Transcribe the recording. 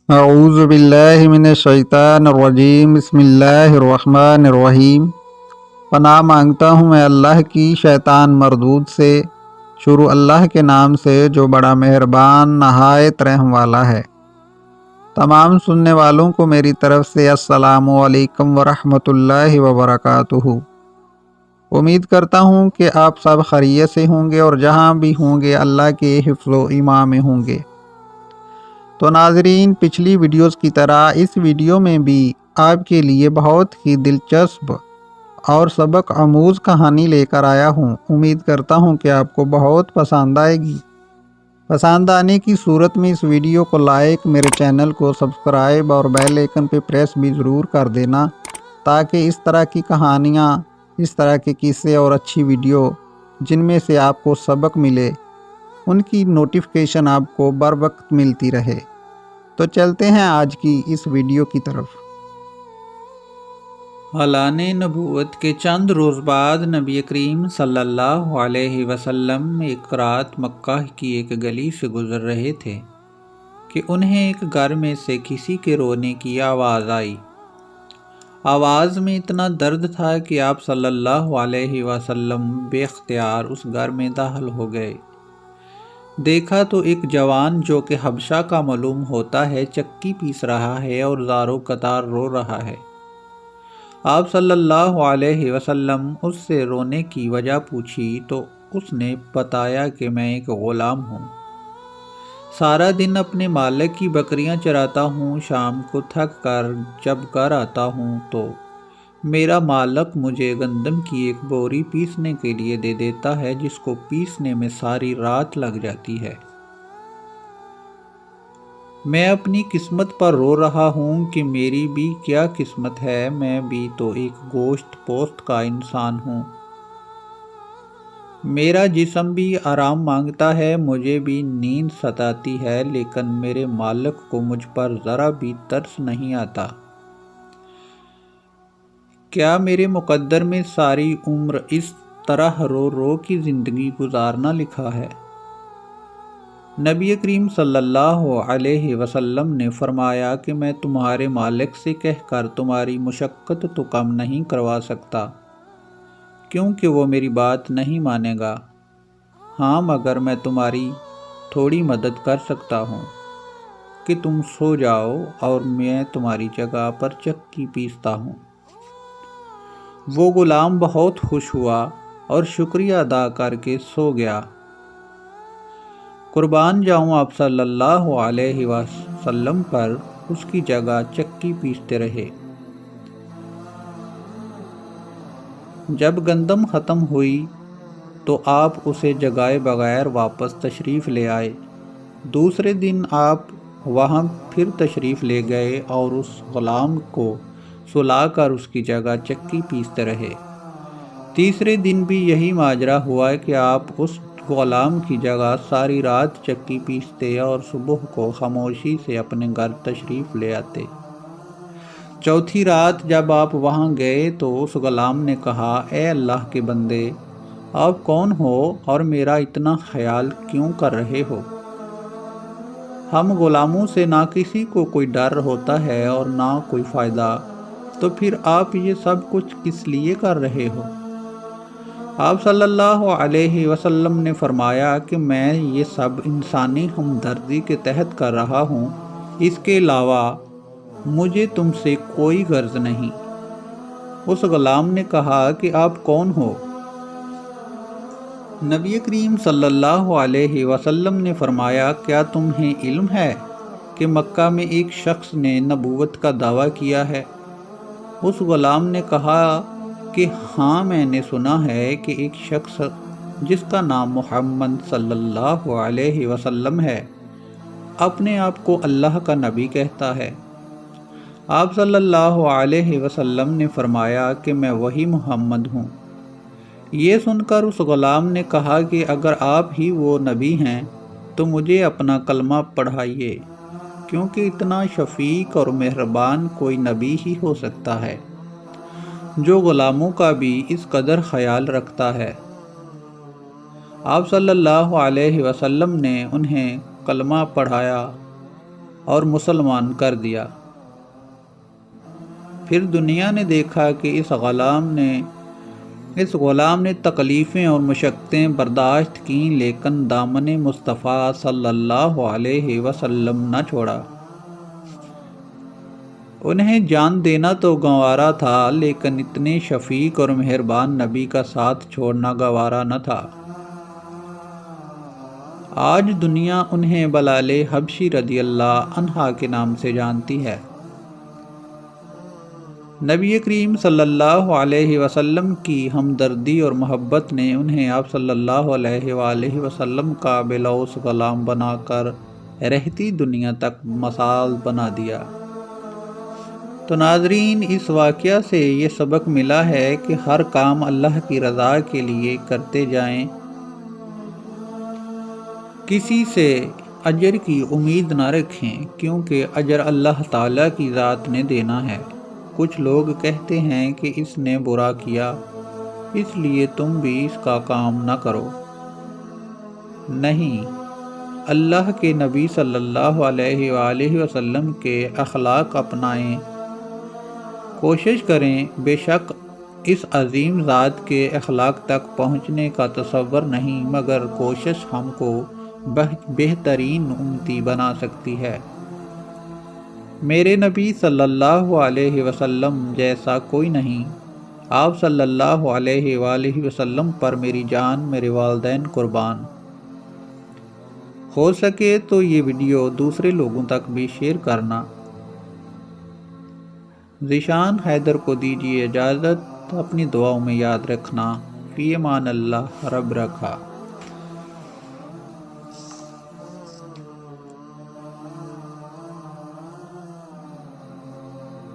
اعوذ باللہ من الشیطان الرجیم، بسم اللہ الرحمن الرحیم۔ پناہ مانگتا ہوں میں اللہ کی شیطان مردود سے۔ شروع اللہ کے نام سے جو بڑا مہربان نہایت رحم والا ہے۔ تمام سننے والوں کو میری طرف سے السلام علیکم ورحمۃ اللہ وبرکاتہ۔ امید کرتا ہوں کہ آپ سب خیریت سے ہوں گے اور جہاں بھی ہوں گے اللہ کے حفظ و ایمان میں ہوں گے۔ تو ناظرین، پچھلی ویڈیوز کی طرح اس ویڈیو میں بھی آپ کے لیے بہت ہی دلچسپ اور سبق آموز کہانی لے کر آیا ہوں۔ امید کرتا ہوں کہ آپ کو بہت پسند آئے گی۔ پسند آنے کی صورت میں اس ویڈیو کو لائک، میرے چینل کو سبسکرائب اور بیل آئیکن پہ پریس بھی ضرور کر دینا، تاکہ اس طرح کی کہانیاں، اس طرح کے قصے اور اچھی ویڈیو جن میں سے آپ کو سبق ملے، ان کی نوٹیفیکیشن آپ کو بر وقت ملتی رہے۔ تو چلتے ہیں آج کی اس ویڈیو کی طرف۔ اعلان نبوت کے چند روز بعد نبی کریم صلی اللہ علیہ وسلم ایک رات مکہ کی ایک گلی سے گزر رہے تھے کہ انہیں ایک گھر میں سے کسی کے رونے کی آواز آئی۔ آواز میں اتنا درد تھا کہ آپ صلی اللہ علیہ وسلم بے اختیار اس گھر میں داخل ہو گئے۔ دیکھا تو ایک جوان جو کہ حبشہ کا معلوم ہوتا ہے چکی پیس رہا ہے اور زاروں قطار رو رہا ہے۔ آپ صلی اللہ علیہ وسلم اس سے رونے کی وجہ پوچھی تو اس نے بتایا کہ میں ایک غلام ہوں، سارا دن اپنے مالک کی بکریاں چراتا ہوں، شام کو تھک کر جب گھر آتا ہوں تو میرا مالک مجھے گندم کی ایک بوری پیسنے کے لیے دے دیتا ہے، جس کو پیسنے میں ساری رات لگ جاتی ہے۔ میں اپنی قسمت پر رو رہا ہوں کہ میری بھی کیا قسمت ہے، میں بھی تو ایک گوشت پوست کا انسان ہوں۔ میرا جسم بھی آرام مانگتا ہے، مجھے بھی نیند ستاتی ہے، لیکن میرے مالک کو مجھ پر ذرا بھی ترس نہیں آتا۔ کیا میرے مقدر میں ساری عمر اس طرح رو رو کی زندگی گزارنا لکھا ہے؟ نبی کریم صلی اللہ علیہ وسلم نے فرمایا کہ میں تمہارے مالک سے کہہ کر تمہاری مشقت تو کم نہیں کروا سکتا، کیونکہ وہ میری بات نہیں مانے گا۔ ہاں، مگر میں تمہاری تھوڑی مدد کر سکتا ہوں کہ تم سو جاؤ اور میں تمہاری جگہ پر چکی پیستا ہوں۔ وہ غلام بہت خوش ہوا اور شکریہ ادا کر کے سو گیا۔ قربان جاؤں آپ صلی اللہ علیہ وسلم پر، اس کی جگہ چکی پیستے رہے۔ جب گندم ختم ہوئی تو آپ اسے جگائے بغیر واپس تشریف لے آئے۔ دوسرے دن آپ وہاں پھر تشریف لے گئے اور اس غلام کو سلا کر اس کی جگہ چکی پیستے رہے۔ تیسرے دن بھی یہی ماجرا ہوا کہ آپ اس غلام کی جگہ ساری رات چکی پیستے اور صبح کو خاموشی سے اپنے گھر تشریف لے آتے۔ چوتھی رات جب آپ وہاں گئے تو اس غلام نے کہا، اے اللہ کے بندے، آپ کون ہو اور میرا اتنا خیال کیوں کر رہے ہو؟ ہم غلاموں سے نہ کسی کو کوئی ڈر ہوتا ہے اور نہ کوئی فائدہ، تو پھر آپ یہ سب کچھ کس لیے کر رہے ہو؟ آپ صلی اللہ علیہ وسلم نے فرمایا کہ میں یہ سب انسانی ہمدردی کے تحت کر رہا ہوں، اس کے علاوہ مجھے تم سے کوئی غرض نہیں۔ اس غلام نے کہا کہ آپ کون ہو؟ نبی کریم صلی اللہ علیہ وسلم نے فرمایا، کیا تمہیں علم ہے کہ مکہ میں ایک شخص نے نبوت کا دعویٰ کیا ہے؟ اس غلام نے کہا کہ ہاں، میں نے سنا ہے کہ ایک شخص جس کا نام محمد صلی اللہ علیہ وسلم ہے، اپنے آپ کو اللہ کا نبی کہتا ہے۔ آپ صلی اللہ علیہ وسلم نے فرمایا کہ میں وہی محمد ہوں۔ یہ سن کر اس غلام نے کہا کہ اگر آپ ہی وہ نبی ہیں تو مجھے اپنا کلمہ پڑھائیے، کیونکہ اتنا شفیق اور مہربان کوئی نبی ہی ہو سکتا ہے جو غلاموں کا بھی اس قدر خیال رکھتا ہے۔ آپ صلی اللہ علیہ وسلم نے انہیں کلمہ پڑھایا اور مسلمان کر دیا۔ پھر دنیا نے دیکھا کہ اس غلام نے تکلیفیں اور مشقتیں برداشت کیں، لیکن دامن مصطفیٰ صلی اللہ علیہ وسلم نہ چھوڑا۔ انہیں جان دینا تو گوارا تھا، لیکن اتنے شفیق اور مہربان نبی کا ساتھ چھوڑنا گوارا نہ تھا۔ آج دنیا انہیں بلال حبشی رضی اللہ عنہ کے نام سے جانتی ہے۔ نبی کریم صلی اللہ علیہ وسلم کی ہمدردی اور محبت نے انہیں آپ صلی اللہ علیہ وآلہ وسلم کا بلوث غلام بنا کر رہتی دنیا تک مثال بنا دیا۔ تو ناظرین، اس واقعہ سے یہ سبق ملا ہے کہ ہر کام اللہ کی رضا کے لیے کرتے جائیں، کسی سے اجر کی امید نہ رکھیں، کیونکہ اجر اللہ تعالیٰ کی ذات نے دینا ہے۔ کچھ لوگ کہتے ہیں کہ اس نے برا کیا، اس لیے تم بھی اس کا کام نہ کرو۔ نہیں، اللہ کے نبی صلی اللہ علیہ وآلہ وسلم کے اخلاق اپنائیں، کوشش کریں۔ بے شک اس عظیم ذات کے اخلاق تک پہنچنے کا تصور نہیں، مگر کوشش ہم کو بہترین امتی بنا سکتی ہے۔ میرے نبی صلی اللہ علیہ وسلم جیسا کوئی نہیں۔ آپ صلی اللہ علیہ وآلہ وسلم پر میری جان، میرے والدین قربان۔ ہو سکے تو یہ ویڈیو دوسرے لوگوں تک بھی شیئر کرنا۔ ذیشان حیدر کو دیجیے اجازت، اپنی دعاؤں میں یاد رکھنا۔ فی امان اللہ، رب رکھا۔